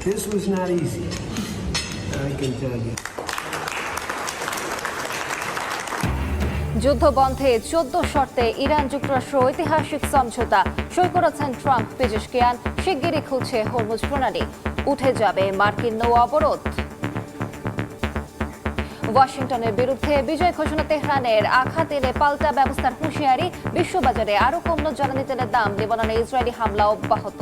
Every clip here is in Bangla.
This was not easy, I can tell you. যুদ্ধবন্ধে 14 শর্তে ইরান যুক্তরাষ্ট্র ঐতিহাসিক সমঝোতা সই করেছেন ট্রাম্প পেজেশকিয়ান। শিগগিরই খুলছে হরমুজ প্রণালী, উঠে যাবে মার্কিন নৌ অবরোধ। ওয়াশিংটনের বিরুদ্ধে বিজয় ঘোষণা তেহরানের, আঘাত এলে পাল্টা ব্যবস্থার হুঁশিয়ারি। বিশ্ববাজারে আরও কমল জ্বালানি তেলের দাম, লেবাননে ইসরায়েলি হামলা অব্যাহত।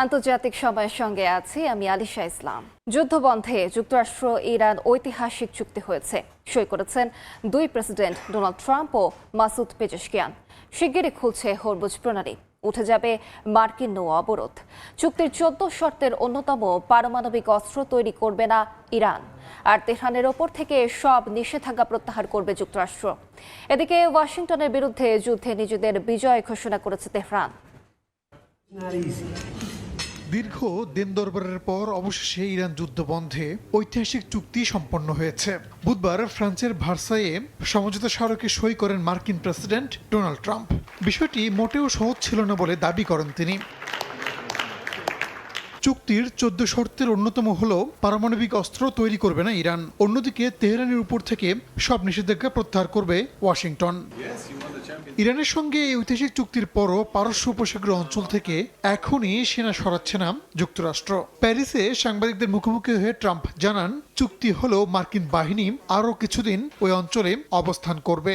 আন্তর্জাতিক সময়ের সঙ্গে আছি আমি আলিশা ইসলাম। যুদ্ধবন্ধে যুক্তরাষ্ট্র ইরান ঐতিহাসিক চুক্তি হয়েছে, সই করেছেন দুই প্রেসিডেন্ট ডোনাল্ড ট্রাম্প ও মাসুদ পেজেশকিয়ান। শিগগিরই খুলছে হরমুজ প্রণালী, উঠে যাবে মার্কিন নৌ অবরোধ। চুক্তির 14 শর্তের অন্যতম, পারমাণবিক অস্ত্র তৈরি করবে না ইরান, আর তেহরানের ওপর থেকে সব নিষেধাজ্ঞা প্রত্যাহার করবে যুক্তরাষ্ট্র। এদিকে ওয়াশিংটনের বিরুদ্ধে যুদ্ধে নিজেদের বিজয় ঘোষণা করেছে তেহরান। Not easy. দীর্ঘ দিন দরবারের পর অবশেষে ইরান যুদ্ধবন্ধে ঐতিহাসিক চুক্তি সম্পন্ন হয়েছে। বুধবার ফ্রান্সের ভার্সাইয়ে সমঝোতা স্মারকে সই করেন মার্কিন প্রেসিডেন্ট ডোনাল্ড ট্রাম্প। বিষয়টি মোটেও সহজ ছিল না বলে দাবি করেন তিনি। চুক্তির 14 শর্তের অন্যতম হল পারমাণবিক অস্ত্র তৈরি করবে না ইরান। অন্যদিকে তেহরানের উপর থেকে সব নিষেধাজ্ঞা প্রত্যাহার করবে ওয়াশিংটন। ইরানের সঙ্গে এই ঐতিহাসিক চুক্তির পরও পারস্য উপসাগর অঞ্চল থেকে এখনই সেনা সরাচ্ছে না যুক্তরাষ্ট্র। প্যারিসে সাংবাদিকদের মুখোমুখি হয়ে ট্রাম্প জানান, চুক্তি হলেও মার্কিন বাহিনী আরও কিছুদিন ওই অঞ্চলে অবস্থান করবে।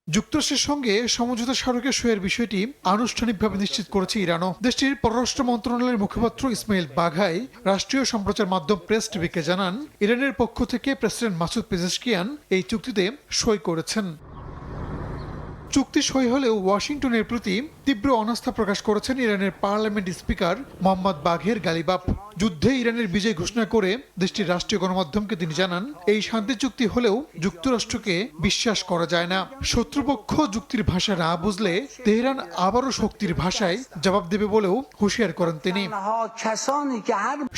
যুক্তরাষ্ট্রের সঙ্গে সমঝোতা স্মারকে সইয়ের বিষয়টি আনুষ্ঠানিকভাবে নিশ্চিত করেছে ইরানও। দেশটির পররাষ্ট্র মন্ত্রণালয়ের মুখপাত্র ইসমাইল বাঘাই রাষ্ট্রীয় সম্প্রচার মাধ্যম প্রেস টিভিকে জানান, ইরানের পক্ষ থেকে প্রেসিডেন্ট মাসুদ পেজেশকিয়ান এই চুক্তিতে সই করেছেন। চুক্তি সই হলেও ওয়াশিংটনের প্রতি তীব্র অনাস্থা প্রকাশ করেছেন ইরানের পার্লামেন্ট স্পিকার মোহাম্মদ বাঘের গালিবাফ। যুদ্ধে ইরানের বিজয় ঘোষণা করে দেশটির রাষ্ট্রীয় গণমাধ্যমকে তিনি জানান, এই শান্তি চুক্তি হলেও যুক্তরাষ্ট্রকে বিশ্বাস করা যায় না। শত্রুপক্ষ যুক্তির ভাষা না বুঝলে তেহরান আবারও শক্তির ভাষায় জবাব দেবে বলেও হুঁশিয়ার করেন তিনি।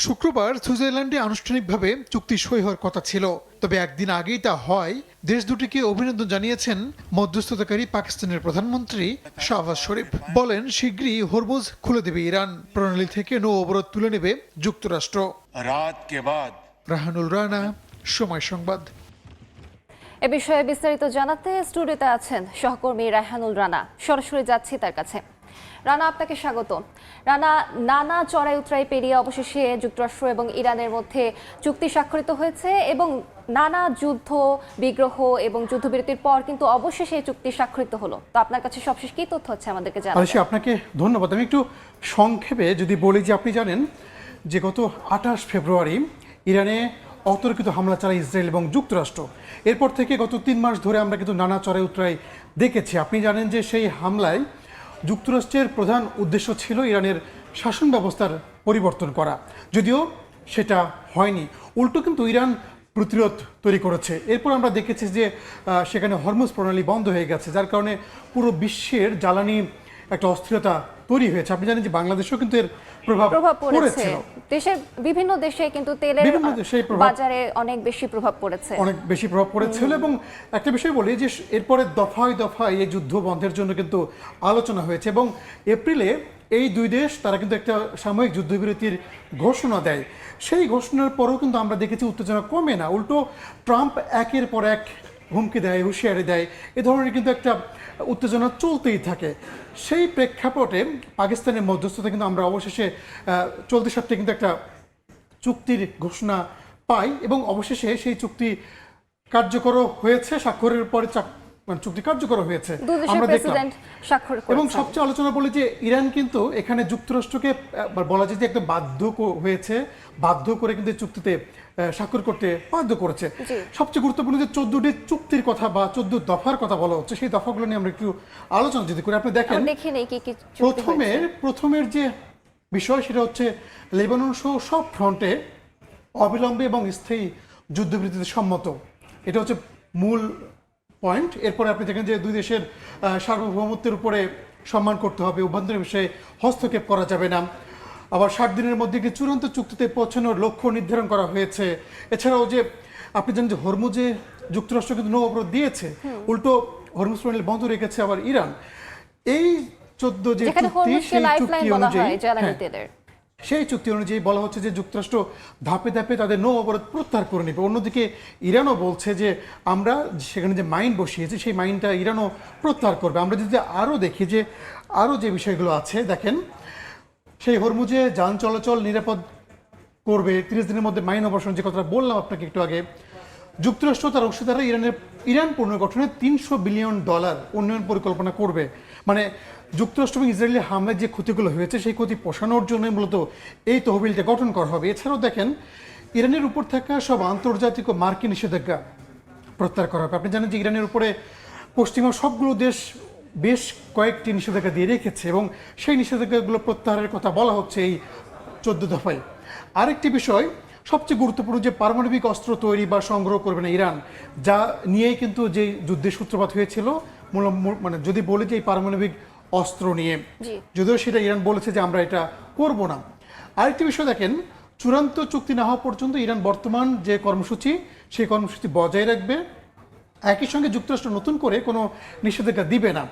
শুক্রবার সুইজারল্যান্ডে আনুষ্ঠানিকভাবে চুক্তি সই হওয়ার কথা ছিল, তবে একদিন আগেই তা হয়। দেশ দুটিকে অভিনন্দন জানিয়েছেন মধ্যস্থতাকারী পাকিস্তানের প্রধানমন্ত্রী শাহবাজ শরীফ। বলেন, শীঘ্রই হরমুজ খুলে দেবে ইরান, প্রণালী থেকে নৌ অবরোধ তুলে নেবে যুক্তরাষ্ট্র। রাহানুল রানা, সময় সংবাদ। এ বিষয়ে বিস্তারিত জানাতে স্টুডিওতে আছেন সহকর্মী রায়হানুল রানা। সরাসরি যাচ্ছি তার কাছে। রানা, আপনাকে স্বাগত। রানা, নানা চড়াই উতরাই পেরিয়ে অবশেষে যুক্তরাষ্ট্র এবং ইরানের মধ্যে চুক্তি স্বাক্ষরিত হয়েছে এবং নানা যুদ্ধ বিগ্রহ এবং যুদ্ধবিরতির পর কিন্তু অবশেষে এই চুক্তি স্বাক্ষরিত হলো। তো আপনার কাছে সবশেষ কি তথ্য হচ্ছে আমাদেরকে জানাবেন? আপনাকে ধন্যবাদ। আমি একটু সংক্ষেপে যদি বলি যে, আপনি জানেন যে গত 28 ফেব্রুয়ারি ইরানে অতর্কিত হামলা চালায় ইসরায়েল এবং যুক্তরাষ্ট্র। এরপর থেকে গত 3 মাস ধরে আমরা কিন্তু নানা চড়াই উতরাই দেখেছি। আপনি জানেন যে সেই হামলায় যুক্তরাষ্ট্রের প্রধান উদ্দেশ্য ছিল ইরানের শাসন ব্যবস্থার পরিবর্তন করা, যদিও সেটা হয়নি। উল্টো কিন্তু ইরান প্রতিরোধ তৈরি করেছে। এরপর আমরা দেখেছি যে সেখানে হরমুজ প্রণালী বন্ধ হয়ে গেছে, যার কারণে পুরো বিশ্বের জ্বালানি একটা অস্থিরতা তৈরি হয়েছে। আপনি জানেন যে বাংলাদেশেও কিন্তু এর প্রভাব পড়েছে। দেশের বিভিন্ন দেশে কিন্তু তেলের বাজারে অনেক বেশি প্রভাব পড়েছিল। এবং একটা বিষয় বলি যে এরপরে দফায় দফায় এই যুদ্ধ বন্ধের জন্য কিন্তু আলোচনা হয়েছে এবং এপ্রিলে এই দুই দেশ তারা কিন্তু একটা সাময়িক যুদ্ধবিরতির ঘোষণা দেয়। সেই ঘোষণার পরেও কিন্তু আমরা দেখেছি উত্তেজনা কমে না, উল্টো ট্রাম্প একের পর এক হুমকি দেয়, হুঁশিয়ারি দেয়। এ ধরনের কিন্তু একটা উত্তেজনা চলতেই থাকে। সেই প্রেক্ষাপটে পাকিস্তানের মধ্যস্থতা কিন্তু আমরা অবশেষে চলতি সপ্তাহে কিন্তু একটা চুক্তির ঘোষণা পাই এবং অবশেষে সেই চুক্তি কার্যকর হয়েছে। স্বাক্ষরের পরে চুক্তি কার্যকর হয়েছে আমরা দেখলাম। এবং সবচেয়ে আলোচনা বলি যে ইরান কিন্তু এখানে যুক্তরাষ্ট্রকে বলা যায় যে একদম বাধ্য করে কিন্তু চুক্তিতে স্বাক্ষর করতে বাধ্য করেছে। সবচেয়ে গুরুত্বপূর্ণ যে 14টি চুক্তির কথা বা 14 দফার কথা বলা হচ্ছে, সেই দফাগুলো নিয়ে আমরা একটু আলোচনা যদি করি। আপনি দেখেন, প্রথমের যে বিষয় সেটা হচ্ছে লেবানন সহ সব ফ্রন্টে অবিলম্বে এবং স্থায়ী যুদ্ধবিরতিতে সম্মত। এটা হচ্ছে মূল পয়েন্ট। এরপরে আপনি দেখেন যে দুই দেশের সার্বভৌমত্বের উপরে সম্মান করতে হবে, অভ্যন্তরীণ বিষয়ে হস্তক্ষেপ করা যাবে না। আবার 60 দিনের মধ্যে একটি চূড়ান্ত চুক্তিতে পৌঁছানোর লক্ষ্য নির্ধারণ করা হয়েছে। এছাড়াও যে আপনি জানেন যে হরমুজে যুক্তরাষ্ট্র কিন্তু নৌ অবরোধ দিয়েছে, উল্টো হরমুজ প্রণালী বন্ধ রেখেছে আবার ইরান। এই 14 যে চুক্তি, সেই চুক্তি অনুযায়ী সেই চুক্তি অনুযায়ী বলা হচ্ছে যে যুক্তরাষ্ট্র ধাপে ধাপে তাদের নৌ অবরোধ প্রত্যাহার করে নেবে। অন্যদিকে ইরানও বলছে যে আমরা সেখানে যে মাইন বসিয়েছি সেই মাইনটা ইরানও প্রত্যাহার করবে। আমরা যদি আরও দেখি যে আরও যে বিষয়গুলো আছে, দেখেন সেই হরমুজে যান চলাচল নিরাপদ করবে 30 দিনের মধ্যে মাইন অবসান, যে কথাটা বললাম আপনাকে একটু আগে। যুক্তরাষ্ট্র তার অংশীদাররা ইরান পুনর্গঠনে $300 বিলিয়ন উন্নয়ন পরিকল্পনা করবে। মানে যুক্তরাষ্ট্র এবং ইসরায়েলের হামলায় যে ক্ষতিগুলো হয়েছে সেই ক্ষতি পোষানোর জন্য মূলত এই তহবিলটা গঠন করা হবে। এছাড়াও দেখেন ইরানের উপর থাকা সব আন্তর্জাতিক ও মার্কিন নিষেধাজ্ঞা প্রত্যাহার করা হবে। আপনি জানেন যে ইরানের উপরে পশ্চিমা সবগুলো দেশ বেশ কয়েকটি নিষেধাজ্ঞা দিয়ে রেখেছে এবং সেই নিষেধাজ্ঞাগুলো প্রত্যাহারের কথা বলা হচ্ছে এই 14 দফায়। আরেকটি বিষয় সবচেয়ে গুরুত্বপূর্ণ, যে পারমাণবিক অস্ত্র তৈরি বা সংগ্রহ করবে না ইরান, যা নিয়েই কিন্তু যে যুদ্ধের সূত্রপাত হয়েছিল। মানে যদি বলি যে এই পারমাণবিক অস্ত্র নিয়ে, যদিও সেটা ইরান বলেছে যে আমরা এটা করব না। আরেকটি বিষয় দেখেন, চূড়ান্ত চুক্তি না হওয়া পর্যন্ত ইরান বর্তমান যে কর্মসূচি সেই কর্মসূচি বজায় রাখবে। একই সঙ্গে যুক্তরাষ্ট্র নতুন করে কোনো নিষেধাজ্ঞা দিবে না।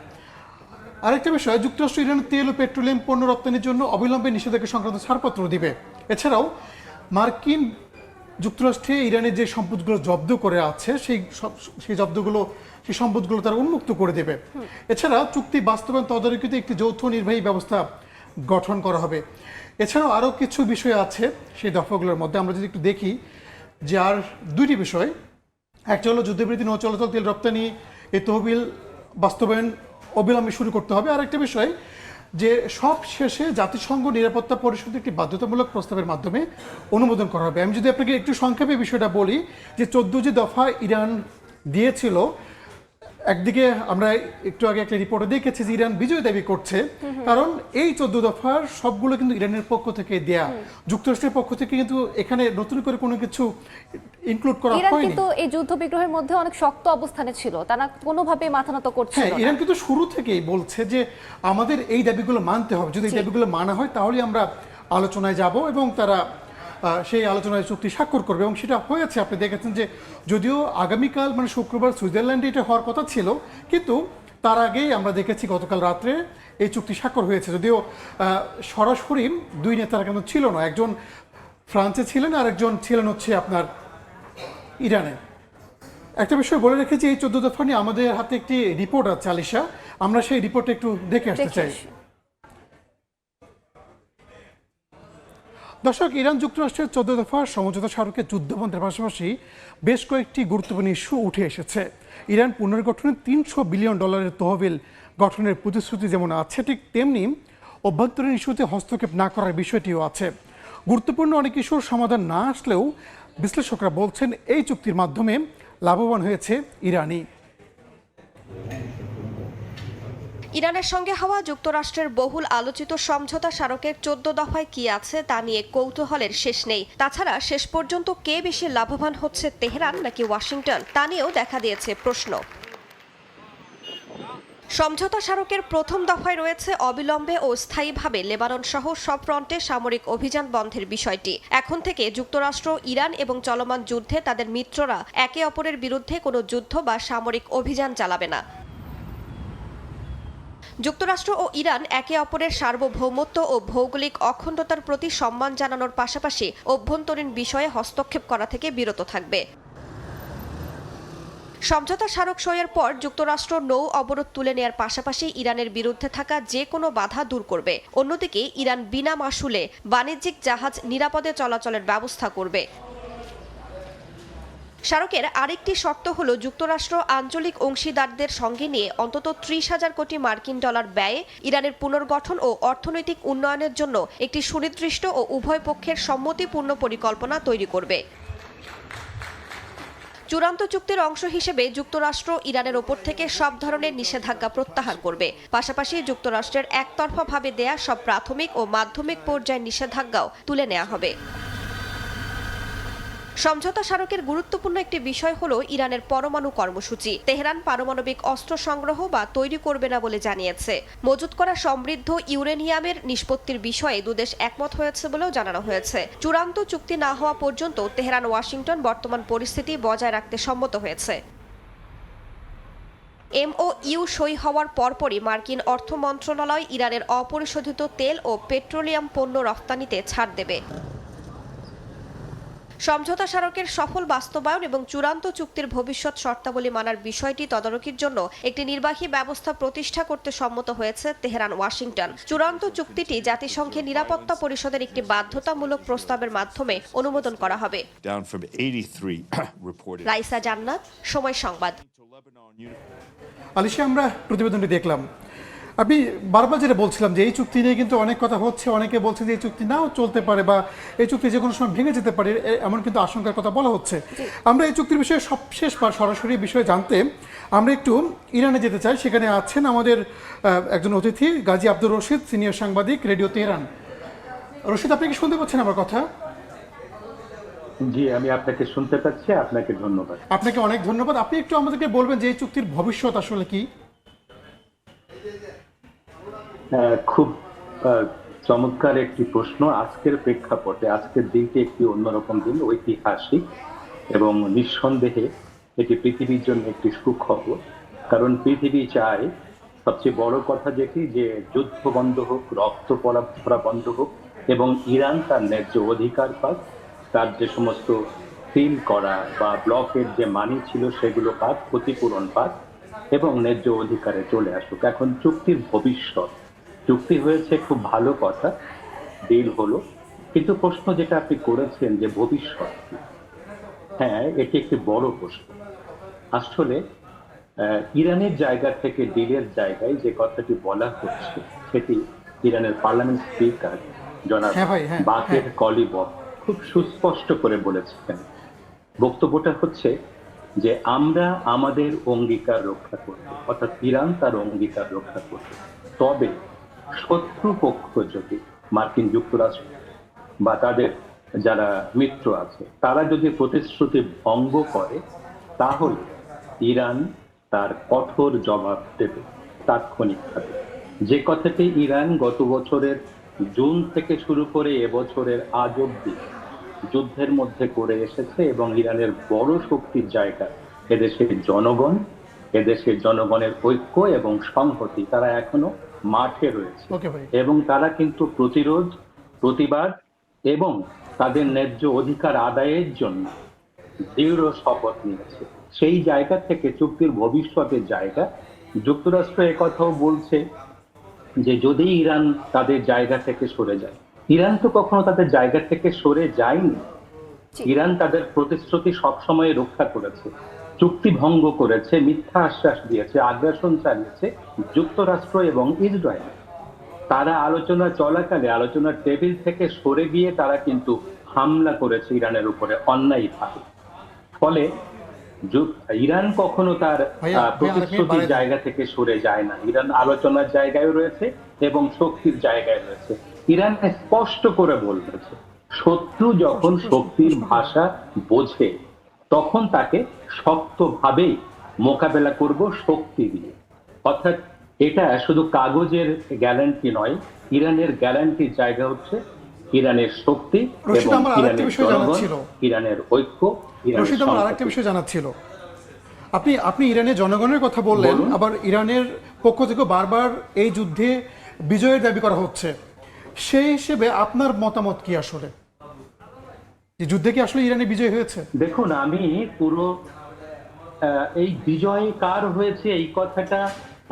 আরেকটা বিষয়, যুক্তরাষ্ট্র ইরান তেল ও পেট্রোলিয়াম পণ্য রপ্তানির জন্য অবিলম্বে নিষেধাজ্ঞা সংক্রান্ত ছাড়পত্র দিবে। এছাড়াও মার্কিন যুক্তরাষ্ট্রে ইরানের যে সম্পদগুলো জব্দ করে আছে সেই সম্পদগুলো তারা উন্মুক্ত করে দেবে। এছাড়া চুক্তি বাস্তবায়ন তদারকিতে একটি যৌথ নির্বাহী ব্যবস্থা গঠন করা হবে। এছাড়াও আরও কিছু বিষয় আছে সেই দফাগুলোর মধ্যে। আমরা যদি একটু দেখি যে আর দুইটি বিষয়, একটা হলো যুদ্ধবিরতি, নৌ চলাচল, তেল রপ্তানি, এই তহবিল বাস্তবায়ন অবিলম্বে শুরু করতে হবে। আর একটা বিষয় যে সব শেষে জাতিসংঘ নিরাপত্তা পরিষদ একটি বাধ্যতামূলক প্রস্তাবের মাধ্যমে অনুমোদন করা হবে। আমি যদি আপনাকে একটু সংক্ষেপে বিষয়টা বলি, যে 14 যে দফা ইরান দিয়েছিল, একদিকে আমরা একটু আগে একটা রিপোর্টে দেখেছি যে ইরান বিজয় দাবি করছে, কারণ এই 14 দফার সবগুলো কিন্তু ইরানের পক্ষ থেকে দেয়া, যুক্তরাষ্ট্রের পক্ষ থেকে কিন্তু এখানে নতুন করে কোনো কিছু ইনক্লুড করা হয়নি। ইরান কিন্তু এই যুদ্ধ বিগ্রহের মধ্যে অনেক শক্ত অবস্থানে ছিল, তারা কোনোভাবে মাথা নত করছিল না। ইরান কিন্তু শুরু থেকেই বলছে যে আমাদের এই দাবিগুলো মানতে হবে, যদি এই দাবিগুলো মানা হয় তাহলে আমরা আলোচনায় যাব এবং তারা সেই আলোচনায় চুক্তি স্বাক্ষর করবে, এবং সেটা হয়েছে। আপনি দেখেছেন যে যদিও আগামীকাল মানে শুক্রবার সুইজারল্যান্ডে এটা হওয়ার কথা ছিল, কিন্তু তার আগেই আমরা দেখেছি গতকাল রাত্রে এই চুক্তি স্বাক্ষর হয়েছে। যদিও সরাসরি দুই নেতারা কিন্তু ছিল না, একজন ফ্রান্সে ছিলেন আর একজন ছিলেন হচ্ছে আপনার ইরানে। একটা বিষয় বলে রেখেছি, এই 14 দফা নিয়ে আমাদের হাতে একটি রিপোর্ট আছে আলিশা, আমরা সেই রিপোর্টে একটু দেখে আসতে চাই। দর্শক, ইরান যুক্তরাষ্ট্রের 14 দফা সমঝোতা স্মারকে যুদ্ধবন্ধের পাশাপাশি বেশ কয়েকটি গুরুত্বপূর্ণ ইস্যু উঠে এসেছে। ইরান পুনর্গঠনে $300 বিলিয়ন তহবিল গঠনের প্রতিশ্রুতি যেমন আছে, ঠিক তেমনি অভ্যন্তরীণ ইস্যুতে হস্তক্ষেপ না করার বিষয়টিও আছে। গুরুত্বপূর্ণ অনেক ইস্যুর সমাধান না আসলেও বিশ্লেষকরা বলছেন এই চুক্তির মাধ্যমে লাভবান হয়েছে ইরানি। ইরানের সঙ্গে হওয়া যুক্তরাষ্ট্রের বহুল আলোচিত সমঝোতা স্মারকের 14 দফায় কি আছে তা নিয়ে কৌতূহলের শেষ নেই। তাছাড়া শেষ পর্যন্ত কে বেশি লাভবান হচ্ছে, তেহরান নাকি ওয়াশিংটন, তা নিয়েও দেখা দিয়েছে প্রশ্ন। সমঝোতা স্মারকের প্রথম দফায় রয়েছে অবিলম্বে ও স্থায়ীভাবে লেবানন সহ সব ফ্রন্টে সামরিক অভিযান বন্ধের বিষয়টি। এখন থেকে যুক্তরাষ্ট্র, ইরান এবং চলমান যুদ্ধে তাদের মিত্ররা একে অপরের বিরুদ্ধে কোনো যুদ্ধ বা সামরিক অভিযান চালাবে না। যুক্তরাষ্ট্র ও ইরান একে অপরের সার্বভৌমত্ব ও ভৌগোলিক অখণ্ডতার প্রতি সম্মান জানানোর পাশাপাশি অভ্যন্তরীণ বিষয়ে হস্তক্ষেপ করা থেকে বিরত থাকবে। সমঝোতা স্মারক সইয়ের পর যুক্তরাষ্ট্র নৌ অবরোধ তুলে নেয়ার পাশাপাশি ইরানের বিরুদ্ধে থাকা যে কোনো বাধা দূর করবে। অন্যদিকে ইরান বিনা মাশুলে বাণিজ্যিক জাহাজ নিরাপদে চলাচলের ব্যবস্থা করবে। স্মারকের আরেকটি শর্ত হলো যুক্তরাষ্ট্র আঞ্চলিক অংশীদারদের সঙ্গে নিয়ে অন্তত 30,000 কোটি মার্কিন ডলার ব্যয়ে ইরানের পুনর্গঠন ও অর্থনৈতিক উন্নয়নের জন্য একটি সুনির্দিষ্ট ও উভয় পক্ষের সম্মতিপূর্ণ পরিকল্পনা তৈরি করবে। চূড়ান্ত চুক্তির অংশ হিসেবে যুক্তরাষ্ট্র ইরানের ওপর থেকে সব ধরনের নিষেধাজ্ঞা প্রত্যাহার করবে। পাশাপাশি যুক্তরাষ্ট্রের একতরফাভাবে দেয়া সব প্রাথমিক ও মাধ্যমিক পর্যায়ের নিষেধাজ্ঞাও তুলে নেওয়া হবে। সমঝোতা স্মারকের গুরুত্বপূর্ণ একটি বিষয় হলো ইরানের পরমাণু কর্মসূচি। তেহরান পারমাণবিক অস্ত্র সংগ্রহ বা তৈরি করবে না বলে জানিয়েছে। মজুত করা সমৃদ্ধ ইউরেনিয়ামের নিষ্পত্তির বিষয়ে দুদেশ একমত হয়েছে বলেও জানানো হয়েছে। চূড়ান্ত চুক্তি না হওয়া পর্যন্ত তেহরান ওয়াশিংটন বর্তমান পরিস্থিতি বজায় রাখতে সম্মত হয়েছে। MOU সই হওয়ার পরপরই মার্কিন অর্থ মন্ত্রণালয় ইরানের অপরিশোধিত তেল ও পেট্রোলিয়াম পণ্য রফতানিতে ছাড় দেবে। সমঝোতা স্মারকের সফল বাস্তবায়ন এবং চূড়ান্ত চুক্তির ভবিষ্যৎ শর্তাবলী মানার বিষয়টি তদারকির জন্য একটি নির্বাহী ব্যবস্থা প্রতিষ্ঠা করতে সম্মত হয়েছে তেহরান ওয়াশিংটন। চূড়ান্ত চুক্তিটি জাতিসংঘের নিরাপত্তা পরিষদের একটি বাধ্যতামূলক প্রস্তাবের মাধ্যমে অনুমোদন করা হবে। রাইসা জান্নাত, সময় সংবাদ। আলিশা, আমরা প্রতিবেদনটি দেখলাম। আপনি বারবার যেটা বলছিলাম যে এই চুক্তি নিয়ে কিন্তু অনেক কথা হচ্ছে, অনেকে বলছে যে এই চুক্তি নাও চলতে পারে বা এই চুক্তি যে কোনো সময় ভেঙে যেতে পারে, এমন কিন্তু আশঙ্কার কথা বলা হচ্ছে। আমরা এই চুক্তির বিষয়ে সবশেষ বা সরাসরি বিষয়ে জানতে আমরা একটু ইরানে যেতে চাই। সেখানে আছেন আমাদের একজন অতিথি গাজী আব্দুর রশিদ, সিনিয়র সাংবাদিক, রেডিও তেহরান। রশিদ, আপনি কি শুনতে পাচ্ছেন আমার কথা? জি, আমি আপনাকে শুনতে পাচ্ছি। আপনাকে ধন্যবাদ। আপনাকে অনেক ধন্যবাদ। আপনি একটু আমাদেরকে বলবেন যে এই চুক্তির ভবিষ্যৎ আসলে কি? খুব চমৎকার একটি প্রশ্ন। আজকের প্রেক্ষাপটে আজকের দিনটি একটি অন্যরকম দিন, ঐতিহাসিক, এবং নিঃসন্দেহে এটি পৃথিবীর জন্য একটি সুখবর। কারণ পৃথিবী চায়, সবচেয়ে বড় কথা যেটি, যে যুদ্ধ বন্ধ হোক, রক্ত পড়া বন্ধ হোক, এবং ইরান তার ন্যায্য অধিকার পাক, তার যে সমস্ত সিল করা বা ব্লকের যে মানি ছিল সেগুলো পাক, ক্ষতিপূরণ পাক এবং ন্যায্য অধিকারে চলে আসুক। এখন চুক্তির ভবিষ্যৎ, চুক্তি হয়েছে, খুব ভালো কথা, ডিল হলো, কিন্তু প্রশ্ন যেটা আপনি করেছেন যে ভবিষ্যৎ, হ্যাঁ, এটি একটি বড় প্রশ্ন। আসলে ইরানের জায়গা থেকে ডিলের জায়গায় যে কথাটি বলা হচ্ছে সেটি ইরানের পার্লামেন্ট স্পিকার জনাব বাকের কলিবফ খুব সুস্পষ্ট করে বলেছেন। বক্তব্যটা হচ্ছে যে আমরা আমাদের অঙ্গীকার রক্ষা করব, অর্থাৎ ইরান তার অঙ্গীকার রক্ষা করবে, তবে শত্রুপক্ষ যদি মার্কিন যুক্তরাষ্ট্র বা তাদের যারা মিত্র আছে তারা যদি প্রতিশ্রুতি ভঙ্গ করে তাহলে ইরান তার কঠোর জবাব দেবে তাৎক্ষণিকভাবে। যে কথাটি ইরান গত বছরের জুন থেকে শুরু করে এবছরের আজ অব্দি যুদ্ধের মধ্যে করে এসেছে, এবং ইরানের বড় শক্তির জায়গা এদেশের জনগণ, এদেশের জনগণের ঐক্য এবং সংহতি, তারা এখনো মাঠে রয়েছে এবং তারা কিন্তু প্রতিরোধ, প্রতিবাদ এবং তাদের ন্যায্য অধিকার আদায়ের জন্য দৃঢ় শপথ নিয়েছে। সেই জায়গা থেকে চুক্তির ভবিষ্যতের জায়গা, যুক্তরাষ্ট্র একথাও বলছে যে যদি ইরান তাদের জায়গা থেকে সরে যায়, ইরান তো কখনো তাদের জায়গা থেকে সরে যায়নি। ইরান তাদের প্রতিশ্রুতি সবসময় রক্ষা করেছে, চুক্তি ভঙ্গ করেছে, মিথ্যা আশ্বাস দিয়েছে, আগ্রাসন চালিয়েছে যুক্তরাষ্ট্র এবং ইসরায়েল। তারা আলোচনা চলাকালে আলোচনার টেবিল থেকে সরে গিয়ে তারা কিন্তু হামলা করেছে ইরানের উপরে অন্যায়ভাবে। ফলে ইরান কখনো তার প্রতিশ্রুতির জায়গা থেকে সরে যায় না। ইরান আলোচনার জায়গায় রয়েছে এবং শক্তির জায়গায় রয়েছে। ইরান স্পষ্ট করে বলেছে, শত্রু যখন শক্তির ভাষা বোঝে তখন তাকে শক্তভাবেই মোকাবেলা করব শক্তি দিয়ে। অর্থাৎ এটা শুধু কাগজের গ্যারান্টি নয়, ইরানের গ্যারান্টির জায়গা হচ্ছে ইরানের শক্তি এবং ইরানের জনগণ, ইরানের ঐক্য। আমার আরেকটা বিষয় জানার ছিল, আপনি ইরানের জনগণের কথা বললেন, আবার ইরানের পক্ষ থেকে বারবার এই যুদ্ধে বিজয়ের দাবি করা হচ্ছে। সেই হিসেবে আপনার মতামত কি আসলে? যুদ্ধে কি আসলে ইরানে বিজয় হয়েছে? দেখুন, আমি পুরো এই বিজয় কার হয়েছে এই কথাটা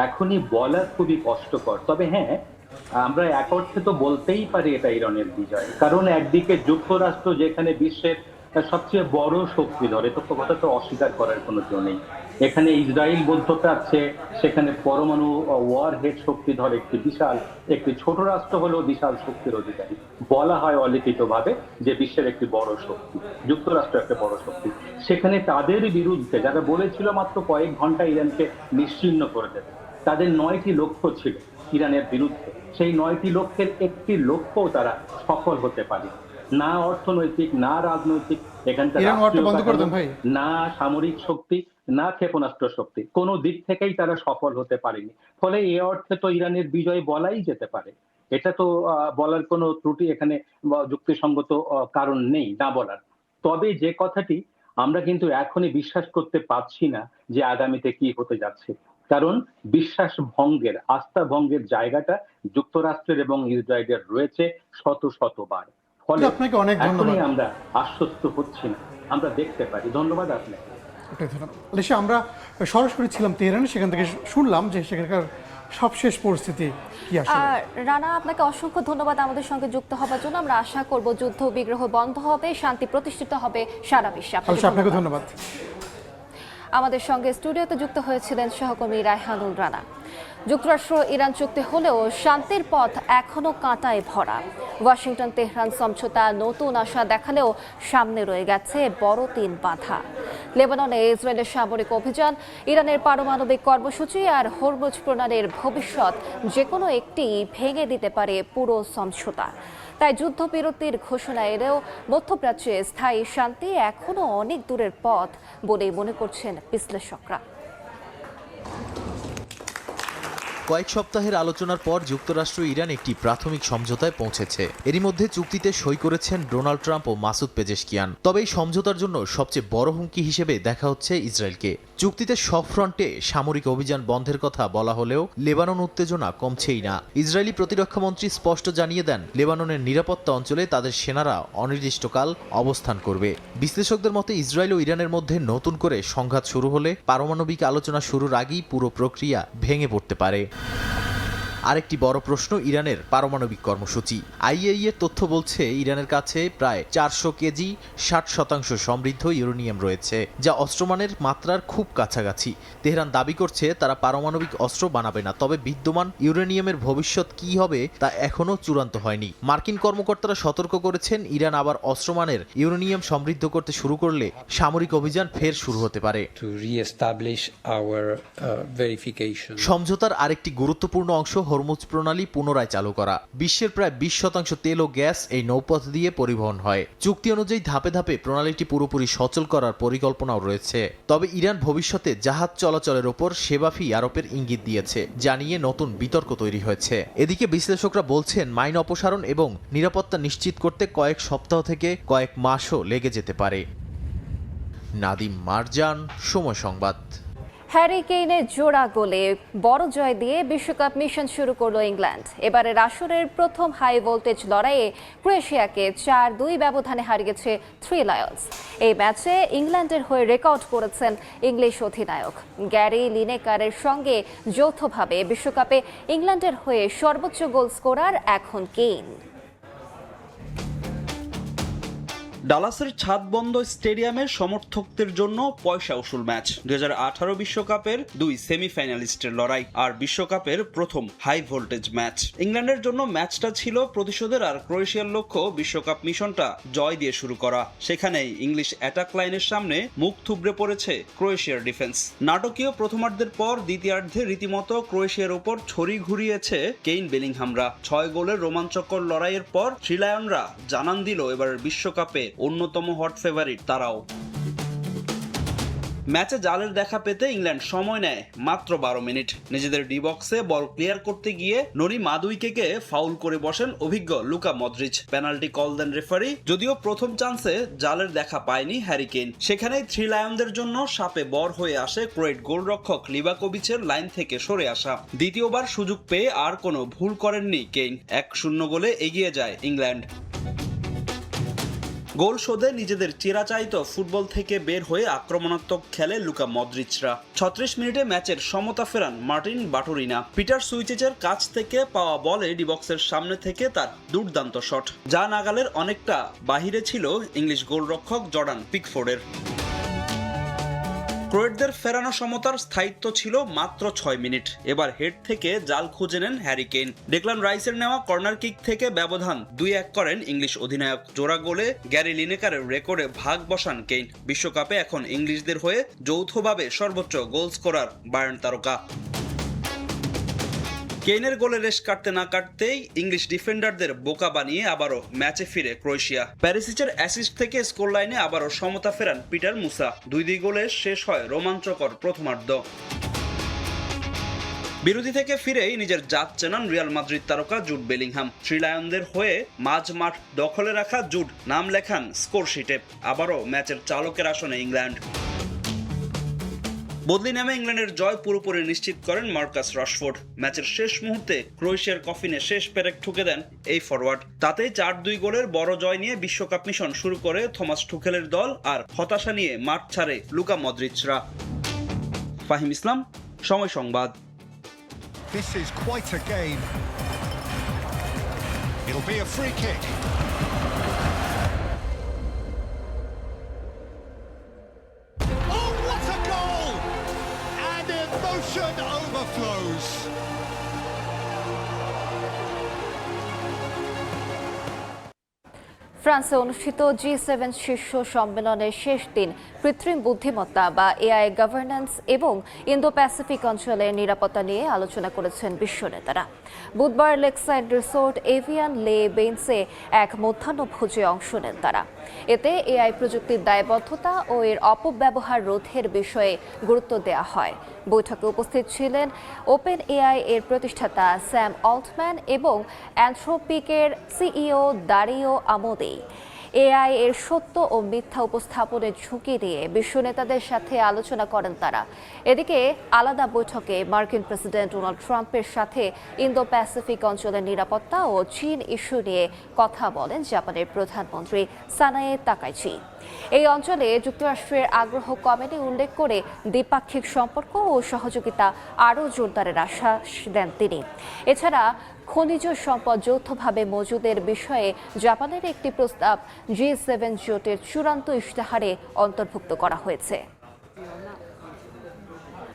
এখনই বলা খুবই কষ্টকর। তবে হ্যাঁ, আমরা এক অর্থে তো বলতেই পারি এটা ইরানের বিজয়। কারণ একদিকে যুক্তরাষ্ট্র যেখানে বিশ্বের সবচেয়ে বড় শক্তি ধরে, তো কথা তো অস্বীকার করার কোনো কেউ নেই। এখানে ইসরায়েল বৌদ্ধতা আছে, সেখানে পরমাণু ওয়ার হেড শক্তি ধরে একটি ছোট রাষ্ট্র হলেও বিশাল শক্তির অধিকারী। বলা হয় অলিখিতভাবে যে বিশ্বের একটি বড় শক্তি, যুক্তরাষ্ট্র একটা বড় শক্তি। সেখানে তাদের বিরুদ্ধে যারা বলেছিল মাত্র কয়েক ঘন্টা ইরানকে নিশ্চিহ্ন করে দেবে, তাদের 9টি লক্ষ্য ছিল ইরানের বিরুদ্ধে। সেই 9টি লক্ষ্যের একটি লক্ষ্যও তারা সফল হতে পারে। না অর্থনৈতিক, না রাজনৈতিক, এখানকার ইরান ওয়ারটা রাষ্ট্রীয় বন্ধ করে দেন কাঠামো, ভাই। না সামরিক শক্তি, না ক্ষেপণাস্ত্র শক্তি, কোনো দিক থেকেই তারা সফল হতে পারেনি। ফলে এ অর্থে তো ইরানের বিজয় বলাই যেতে পারে। এটা তো বলার কোনো ত্রুটি এখানে বা যুক্তিসঙ্গত কারণ নেই না বলার। তবে যে কথাটি আমরা কিন্তু এখনই বিশ্বাস করতে পারছি না যে আগামীতে কি হতে যাচ্ছে, কারণ বিশ্বাস ভঙ্গের, আস্থা ভঙ্গের জায়গাটা যুক্তরাষ্ট্রের এবং ইসরায়েলের রয়েছে শত শতবার। ফলে আপনাকে অনেক ধন্যবাদ। এখনই আমরা আশ্বস্ত হচ্ছি না, আমরা দেখতে পারি। ধন্যবাদ আপনাকে। আলিশা, আমরা সরাসরি ছিলাম তেহরানে, সেখান থেকে শুনলাম যে সেখানকার সবশেষ পরিস্থিতি কি আসলে। রানা, আপনাকে অসংখ্য ধন্যবাদ আমাদের সঙ্গে যুক্ত হবার জন্য। আমরা আশা করব যুদ্ধ বিগ্রহ বন্ধ হবে, শান্তি প্রতিষ্ঠিত হবে সারা বিশ্বে। আপনাকে ধন্যবাদ। আমাদের সঙ্গে স্টুডিওতে যুক্ত হয়েছিলেন সহকর্মী রায়হানুল রানা। যুক্তরাষ্ট্র ইরান চুক্তি হলেও শান্তির পথ এখনো কাঁটায় ভরা। ওয়াশিংটন তেহরান সমঝোতা নতুন আশা দেখালেও সামনে রয়ে গেছে বড় 3 বাধা। লেবাননে ইসরায়েলের সামরিক অভিযান, ইরানের পারমাণবিক কর্মসূচি আর হরমুজ প্রণালীর ভবিষ্যৎ যে কোনো একটি ভেঙে দিতে পারে পুরো সমঝোতা। তাই যুদ্ধবিরতির ঘোষণা এলেও মধ্যপ্রাচ্যে স্থায়ী শান্তি এখনো অনেক দূরের পথ বলেই মনে করছেন বিশ্লেষকরা। কয়েক সপ্তাহের আলোচনার পর যুক্তরাষ্ট্র ইরান একটি প্রাথমিক সমঝোতায় পৌঁছেছে। এরই মধ্যে চুক্তিতে সই করেছেন ডোনাল্ড ট্রাম্প ও মাসুদ পেজেশকিয়ান। তবে এই সমঝোতার জন্য সবচেয়ে বড় হুমকি হিসেবে দেখা হচ্ছে ইসরায়েলকে। চুক্তিতে সব ফ্রন্টে সামরিক অভিযান বন্ধের কথা বলা হলেও লেবানন উত্তেজনা কমছেই না। ইসরায়েলি প্রতিরক্ষামন্ত্রী স্পষ্ট জানিয়ে দেন, লেবাননের নিরাপত্তা অঞ্চলে তাদের সেনারা অনির্দিষ্টকাল অবস্থান করবে। বিশ্লেষকদের মতে ইসরায়েল ও ইরানের মধ্যে নতুন করে সংঘাত শুরু হলে পারমাণবিক আলোচনা শুরুর আগেই পুরো প্রক্রিয়া ভেঙে পড়তে পারে। আরেকটি বড় প্রশ্ন ইরানের পারমাণবিক কর্মসূচি। আইএইএ এর তথ্য বলছে ইরানের কাছে প্রায় 400 কেজি 60% সমৃদ্ধ ইউরেনিয়াম রয়েছে, যা অস্ত্রমানের মাত্রার খুব কাছাকাছি। তেহরান দাবি করছে তারা পারমাণবিক অস্ত্র বানাবে না, তবে বিদ্যমান ইউরেনিয়ামের ভবিষ্যৎ কি হবে তা এখনও চূড়ান্ত হয়নি। মার্কিন কর্মকর্তারা সতর্ক করেছেন, ইরান আবার অস্ত্রমানের ইউরেনিয়াম সমৃদ্ধ করতে শুরু করলে সামরিক অভিযান ফের শুরু হতে পারে। সমঝোতার আরেকটি গুরুত্বপূর্ণ অংশ হরমুজ প্রণালী পুনরায় চালু করা। বিশ্বের প্রায় 20% তেল ও গ্যাস এই নৌপথ দিয়ে পরিবহন হয়। চুক্তি অনুযায়ী ধাপে ধাপে প্রণালীটি পুরোপুরি সচল করার পরিকল্পনাও রয়েছে। তবে ইরান ভবিষ্যতে জাহাজ চলাচলের ওপর সেবা ফি আরোপের ইঙ্গিত দিয়েছে, যা নিয়ে নতুন বিতর্ক তৈরি হয়েছে। এদিকে বিশ্লেষকরা বলছেন, মাইন অপসারণ এবং নিরাপত্তা নিশ্চিত করতে কয়েক সপ্তাহ থেকে কয়েক মাসও লেগে যেতে পারে। নাদিম মারজান, সময় সংবাদ। হ্যারি কেইনের জোড়া গোলে বড় জয় দিয়ে বিশ্বকাপ মিশন শুরু করলো ইংল্যান্ড। এবারের আসরের প্রথম হাই ভোল্টেজ লড়াইয়ে ক্রোয়েশিয়াকে 4-2 ব্যবধানে হারিয়েছে 3 লায়ন্স। এই ম্যাচে ইংল্যান্ডের হয়ে রেকর্ড করেছেন ইংলিশ অধিনায়ক গ্যারি লিনেকারের সঙ্গে যৌথভাবে বিশ্বকাপে ইংল্যান্ডের হয়ে সর্বোচ্চ গোল স্কোরার এখন কেইন। ডালাসের ছাদবন্ধ স্টেডিয়ামের সমর্থকদের জন্য পয়সা উসুল ম্যাচ। 2018 বিশ্বকাপের 2 সেমিফাইনালিস্টের লড়াই আর বিশ্বকাপের প্রথম হাই ভোল্টেজ ম্যাচ। ইংল্যান্ডের জন্য ম্যাচটা ছিল প্রতিশোধের, আর ক্রোয়েশিয়ার লক্ষ্য বিশ্বকাপ মিশনটা জয় দিয়ে শুরু করা। সেখানেই ইংলিশ অ্যাটাক লাইনের সামনে মুখ থুবড়ে পড়েছে ক্রোয়েশিয়ার ডিফেন্স। নাটকীয় প্রথমার্ধের পর দ্বিতীয়ার্ধে রীতিমতো ক্রোয়েশিয়ার উপর ছড়ি ঘুরিয়েছে কেইন বেলিংহামরা। 6 গোলের রোমাঞ্চকর লড়াইয়ের পর থ্রিলায়নরা জানান দিল এবারের বিশ্বকাপে অন্যতম হট ফেভারিট তারাও। ম্যাচে জালের দেখা পেতে ইংল্যান্ড সময় নেয় মাত্র 12 মিনিট। নিজেদের ডি বক্সে বল ক্লিয়ার করতে গিয়ে নরি মাদুইকেকে ফাউল করে বসেন অভিজ্ঞ লুকা মদ্রিচ। পেনাল্টি কল দেন রেফারি। যদিও প্রথম চান্সে জালের দেখা পায়নি হ্যারি কেইন, সেখানেই 3 লায়নদের জন্য সাপে বর হয়ে আসে ক্রোয়েট গোলরক্ষক লিভাকোভিচের লাইন থেকে সরে আসা। দ্বিতীয়বার সুযোগ পেয়ে আর কোনো ভুল করেননি কেইন। 1-0 গোলে এগিয়ে যায় ইংল্যান্ড। গোল শোধে নিজেদের চিরাচারিত ফুটবল থেকে বের হয়ে আক্রমণাত্মক খেলে লুকা মদ্রিচরা। 36 মিনিটে ম্যাচের সমতা ফেরান মার্টিন বাটুরিনা। পিটার সুইচেজের কাছ থেকে পাওয়া বলে ডিবক্সের সামনে থেকে তার দুর্দান্ত শট, যা নাগালের অনেকটা বাহিরে ছিল ইংলিশ গোলরক্ষক জর্ডান পিকফোর্ডের। ক্রোয়েটদের ফেরানো সমতার স্থায়িত্ব ছিল মাত্র 6 মিনিট। এবার হেড থেকে জাল খুঁজে নেন হ্যারি কেইন। ডেক্লান রাইসের নেওয়া কর্নার কিক থেকে ব্যবধান 2-1 করেন ইংলিশ অধিনায়ক। জোড়া গোলে গ্যারি লিনেকারের রেকর্ডে ভাগ বসান কেইন। বিশ্বকাপে এখন ইংলিশদের হয়ে যৌথভাবে সর্বোচ্চ গোল স্কোরার বায়ার্ন তারকা। কেইনের গোলে রেশ কাটতে না কাটতেই ইংলিশ ডিফেন্ডারদের বোকা বানিয়ে আবারও ম্যাচে ফিরে ক্রোয়েশিয়া। প্যারিসিচের অ্যাসিস্ট থেকে স্কোর লাইনে আবারও সমতা ফেরান পিটার মুসা। 2-2 গোলে শেষ হয় রোমাঞ্চকর প্রথমার্ধ। বিরতি থেকে ফিরেই নিজের জাত চেনান রিয়াল মাদ্রিদ তারকা জুড বেলিংহাম। থ্রি লায়নদের হয়ে মাঝ মাঠ দখলে রাখা জুড নাম লেখান স্কোরশিটে। আবারও ম্যাচের চালকের আসনে ইংল্যান্ড। বদলি নামে ইংল্যান্ডের জয় পুরোপুরি নিশ্চিত করেন মার্কাস রাশফোর্ড। ম্যাচের শেষ মুহূর্তে ক্রোয়েশিয়ার কফিনে শেষ পেরেক ঠুকে দেন এই ফরওয়ার্ড। তাতেই 4-2 গোলের বড় জয় নিয়ে বিশ্বকাপ মিশন শুরু করে থমাস টুখেলের দল, আর হতাশা নিয়ে মাঠ ছাড়ে লুকা মদ্রিচরা। ফাহিম ইসলাম, সময় সংবাদ। This is quite a game. It'll be a free kick. Oh, what a goal! And emotion overflows. ফ্রান্সে অনুষ্ঠিত G7 শীর্ষ সম্মেলনের শেষ দিন কৃত্রিম বুদ্ধিমত্তা বা এআই গভর্নেন্স এবং ইন্দো প্যাসিফিক অঞ্চলের নিরাপত্তা নিয়ে আলোচনা করেছেন বিশ্ব নেতারা। বুধবার লেকসাইড রিসোর্ট এভিয়ান লে বেইনসে এক মধ্যাহ্নভোজে অংশ নেন তারা। এতে এআই প্রযুক্তির দায়বদ্ধতা ও এর অপব্যবহার রোধের বিষয়ে গুরুত্ব দেওয়া হয়। বৈঠকে উপস্থিত ছিলেন ওপেন এআই এর প্রতিষ্ঠাতা স্যাম অল্টম্যান এবং অ্যানথ্রোপিকের সিইও দারিও আমোদেই। এআই এর সত্য ও মিথ্যা উপস্থাপনের ঝুঁকি নিয়ে বিশ্ব নেতাদের সাথে আলোচনা করেন তারা। এদিকে আলাদা বৈঠকে মার্কিন প্রেসিডেন্ট ডোনাল্ড ট্রাম্পের সাথে ইন্দো প্যাসিফিক অঞ্চলের নিরাপত্তা ও চীন ইস্যু নিয়ে কথা বলেন জাপানের প্রধানমন্ত্রী সানায়ে তাকাইচি। এই অঞ্চলে যুক্তরাষ্ট্রের আগ্রহ কমেনি উল্লেখ করে দ্বিপাক্ষিক সম্পর্ক ও সহযোগিতা আরও জোরদারের আশ্বাস দেন তিনি। এছাড়া খনিজ সম্পদ যৌথভাবে মজুদের বিষয়ে জাপানের একটি প্রস্তাব G7 জোটের চূড়ান্ত ইশতেহারে অন্তর্ভুক্ত করা হয়েছে।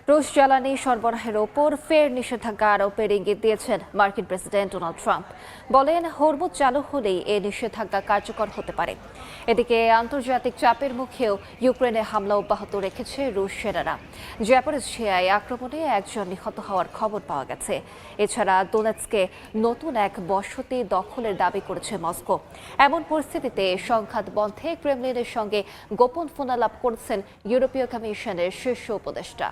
রুশ জ্বালানি সরবরাহের ওপর ফের নিষেধাজ্ঞা আরোপের ইঙ্গিত দিয়েছেন মার্কিন প্রেসিডেন্ট ডোনাল্ড ট্রাম্প। বলেন, হরমুজ চালু হলেই এই নিষেধাজ্ঞা কার্যকর হতে পারে। এদিকে আন্তর্জাতিক চাপের মুখেও ইউক্রেনে হামলা অব্যাহত রেখেছে রুশ সেনারা। জ্যাপোরিজিয়ায় আক্রমণে একজন নিহত হওয়ার খবর পাওয়া গেছে। এছাড়া দোনেৎস্কে নতুন এক বসতি দখলের দাবি করেছে মস্কো। এমন পরিস্থিতিতে সংঘাত বন্ধে ক্রেমলিনের সঙ্গে গোপন ফোনালাপ করেছেন ইউরোপীয় কমিশনের শীর্ষ উপদেষ্টা।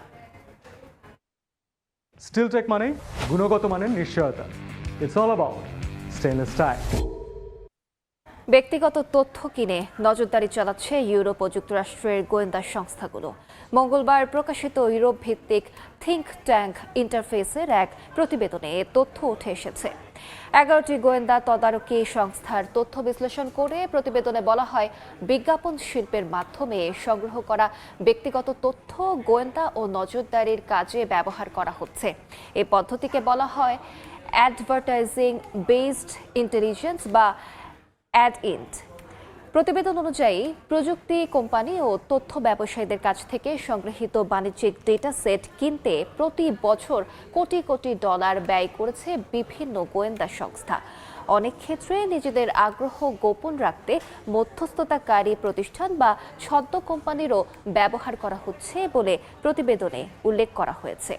স্টিলটেক মানে গুণগত মানের নিশ্চয়তা। It's all about stainless style. ব্যক্তিগত তথ্য কিনে নজরদারি চালাচ্ছে ইউরোপ ও যুক্তরাষ্ট্রের গোয়েন্দা সংস্থাগুলো। মঙ্গলবার প্রকাশিত ইউরোপ ভিত্তিক থিঙ্ক ট্যাঙ্ক ইন্টারফেসের এক প্রতিবেদনে এ তথ্য উঠে এসেছে। 11টি গোয়েন্দা তদারকি সংস্থার তথ্য বিশ্লেষণ করে প্রতিবেদনে বলা হয়, বিজ্ঞাপন শিল্পের মাধ্যমে সংগ্রহ করা ব্যক্তিগত তথ্য গোয়েন্দা ও নজরদারির কাজে ব্যবহার করা হচ্ছে। এই পদ্ধতিকে বলা হয় অ্যাডভার্টাইজিং বেসড ইন্টেলিজেন্স বা অ্যাড-ইন্ট। প্রতিবেদন অনুযায়ী প্রযুক্তি কোম্পানি ও তথ্য ব্যবসায়ীদের কাছ থেকে সংগৃহীত বাণিজ্যিক ডেটা সেট কিনতে প্রতি বছর কোটি কোটি ডলার ব্যয় করেছে বিভিন্ন গোয়েন্দা সংস্থা। অনেক ক্ষেত্রে নিজেদের আগ্রহ গোপন রাখতে মধ্যস্থতাকারী প্রতিষ্ঠান বা ছদ্ম কোম্পানিরও ব্যবহার করা হচ্ছে বলে প্রতিবেদনে উল্লেখ করা হয়েছে।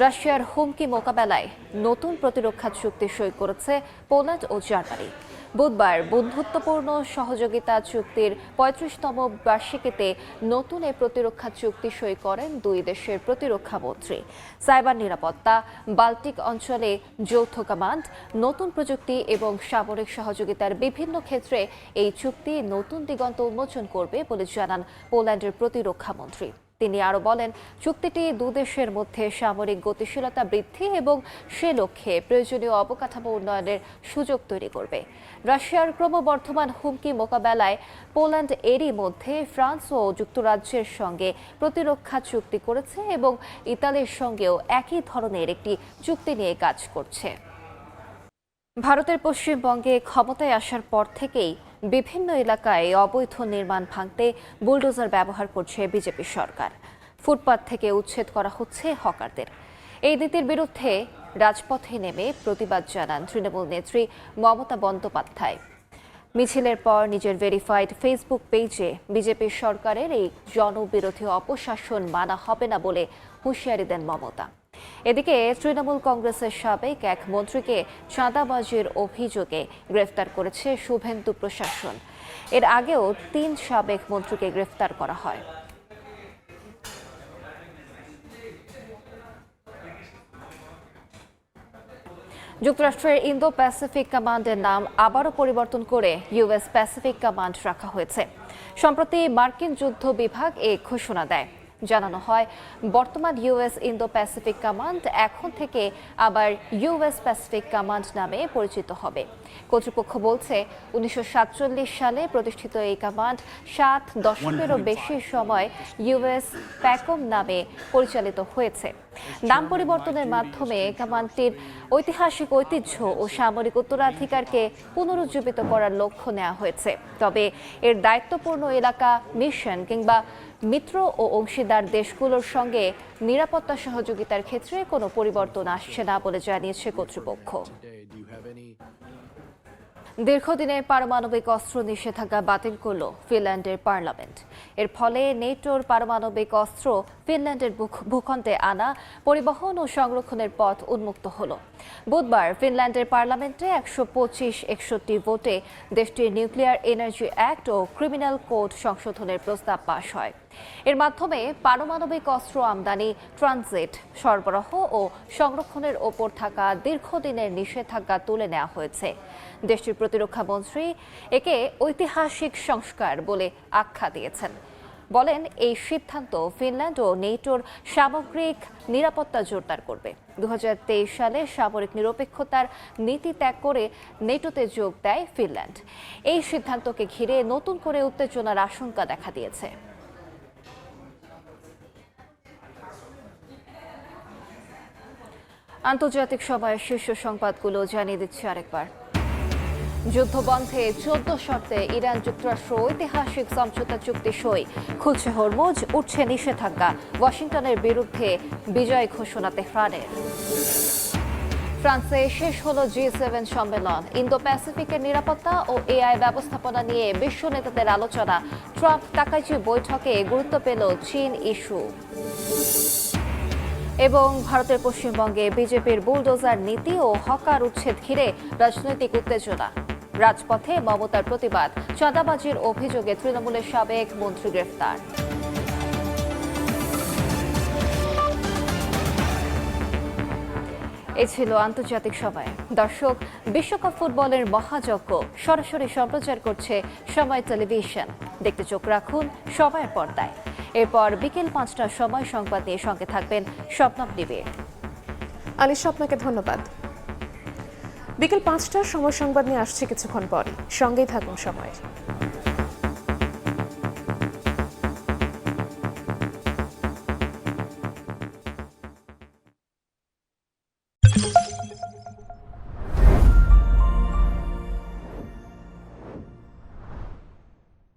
রাশিয়ার হুমকি মোকাবেলায় নতুন প্রতিরক্ষা চুক্তি সই করেছে পোল্যান্ড ও জার্মানি। বুধবার বন্ধুত্বপূর্ণ সহযোগিতা চুক্তির 35তম বার্ষিকীতে নতুন এই প্রতিরক্ষা চুক্তি সই করেন দুই দেশের প্রতিরক্ষা মন্ত্রী। সাইবার নিরাপত্তা, বাল্টিক অঞ্চলে যৌথ কমান্ড, নতুন প্রযুক্তি এবং সামরিক সহযোগিতার বিভিন্ন ক্ষেত্রে এই চুক্তি নতুন দিগন্ত উন্মোচন করবে বলে জানান পোল্যান্ডের প্রতিরক্ষা মন্ত্রী। তিনি আরও বলেন, চুক্তিটি দুদেশের মধ্যে সামরিক গতিশীলতা বৃদ্ধি এবং সে লক্ষ্যে প্রয়োজনীয় অবকাঠামো উন্নয়নের সুযোগ তৈরি করবে। রাশিয়ার ক্রমবর্ধমান হুমকি মোকাবেলায় পোল্যান্ড এরই মধ্যে ফ্রান্স ও যুক্তরাজ্যের সঙ্গে প্রতিরক্ষা চুক্তি করেছে এবং ইতালির সঙ্গেও একই ধরনের একটি চুক্তি নিয়ে কাজ করছে। ভারতের পশ্চিমবঙ্গে ক্ষমতায় আসার পর থেকেই বিভিন্ন এলাকায় অবৈধ নির্মাণ ভাঙতে বুলডোজার ব্যবহার করছে বিজেপি সরকার। ফুটপাত থেকে উচ্ছেদ করা হচ্ছে হকারদের। এই নীতির বিরুদ্ধে রাজপথে নেমে প্রতিবাদ জানান তৃণমূল নেত্রী মমতা বন্দ্যোপাধ্যায়। মিছিলের পর নিজের ভেরিফাইড ফেসবুক পেজে বিজেপি সরকারের এই জনবিরোধী অপশাসন মানা হবে না বলে হুঁশিয়ারি দেন মমতা। এদিকে তৃণমূল কংগ্রেসের সাবেক এক মন্ত্রীকে চাঁদাবাজির অভিযোগে গ্রেফতার করেছে শুভেন্দু প্রশাসন। এর আগেও 3 সাবেক মন্ত্রীকে গ্রেফতার করা হয়। যুক্তরাষ্ট্রের ইন্দো প্যাসিফিক কমান্ডের নাম আবারও পরিবর্তন করে ইউএস প্যাসিফিক কমান্ড রাখা হয়েছে। সম্প্রতি মার্কিন যুদ্ধ বিভাগ এই ঘোষণা দেয়। জানানো হয় বর্তমান ইউএস ইন্দো প্যাসিফিক কমান্ড এখন থেকে আবার ইউএস প্যাসিফিক কমান্ড নামে পরিচিত হবে। কর্তৃপক্ষ বলছে 1947 সালে প্রতিষ্ঠিত এই কমান্ড 7 দশকেরও বেশি সময় ইউএস প্যাকম নামে পরিচালিত হয়েছে। নাম পরিবর্তনের মাধ্যমে কমান্ডটির ঐতিহাসিক ঐতিহ্য ও সামরিক উত্তরাধিকারকে পুনরুজ্জীবিত করার লক্ষ্য নেওয়া হয়েছে। তবে এর দায়িত্বপূর্ণ এলাকা, মিশন কিংবা মিত্র ও অংশীদার দেশগুলোর সঙ্গে নিরাপত্তা সহযোগিতার ক্ষেত্রে কোনো পরিবর্তন আসছে না বলে জানিয়েছে কর্তৃপক্ষ। দীর্ঘদিনের পারমাণবিক অস্ত্র নিষেধাজ্ঞা বাতিল করল ফিনল্যান্ডের পার্লামেন্ট। এর ফলে নেটোর পারমাণবিক অস্ত্র ফিনল্যান্ডের ভূখণ্ডে আনা, পরিবহন ও সংরক্ষণের পথ উন্মুক্ত হল। বুধবার ফিনল্যান্ডের পার্লামেন্টে 125-61 ভোটে দেশটির নিউক্লিয়ার এনার্জি অ্যাক্ট ও ক্রিমিনাল কোড সংশোধনের প্রস্তাব পাশ হয়। এর মাধ্যমে পারমাণবিক অস্ত্র আমদানি, ট্রানজিট, সরবরাহ ও সংরক্ষণের ওপর থাকা দীর্ঘদিনের নিষেধাজ্ঞা তুলে নেওয়া হয়েছে। দেশটির প্রতিরক্ষা মন্ত্রী একে ঐতিহাসিক সংস্কার বলে আখ্যা দিয়েছেন। বলেন এই সিদ্ধান্ত ফিনল্যান্ড ও নেটোর সামগ্রিক নিরাপত্তা জোরদার করবে। 2023 সালে সামরিক নিরপেক্ষতার নীতি ত্যাগ করে নেটোতে যোগ দেয় ফিনল্যান্ড। এই সিদ্ধান্তকে ঘিরে নতুন করে উত্তেজনার আশঙ্কা দেখা দিয়েছে। আন্তর্জাতিক সময়ের শীর্ষ সংবাদগুলো জানিয়ে দিচ্ছি আরেকবার। যুদ্ধবন্ধে 14 শর্তে ইরান যুক্তরাষ্ট্র ঐতিহাসিক সমঝোতা চুক্তি সই। খুলছে হরমুজ, উঠছে নিষেধাজ্ঞা। ওয়াশিংটনের বিরুদ্ধে বিজয় ঘোষণা তেহরানের। ফ্রান্সে শেষ হলো G7 সম্মেলন। ইন্দো প্যাসিফিকের নিরাপত্তা ও এআই ব্যবস্থাপনা নিয়ে বিশ্ব নেতাদের আলোচনা। ট্রাম্প তাকাইচি বৈঠকে গুরুত্ব পেল চীন ইস্যু। এবং ভারতের পশ্চিমবঙ্গে বিজেপির বুলডোজার নীতি ও হকার উচ্ছেদ ঘিরে রাজনৈতিক উত্তেজনা। রাজপথে মমতার প্রতিবাদ। চাঁদাবাজির অভিযোগে তৃণমূলের সাবেক মন্ত্রী গ্রেফতার। এ ছিল আন্তর্জাতিক সময়। দর্শক, বিশ্বকাপ ফুটবলের মহাযজ্ঞ সরাসরি সম্প্রচার করছে সময় টেলিভিশন। দেখতে চোখ রাখুন সময়ের পর্দায়। এরপর বিকেল 5টার সময় সংবাদ নিয়ে সঙ্গে থাকবেন স্বপ্নব নিবিড়। আলিশা, আপনাকে ধন্যবাদ। বিকেল 5টার সময় সংবাদ নিয়ে আসছে কিছুক্ষণ পরে। সঙ্গেই থাকুন সময়ের।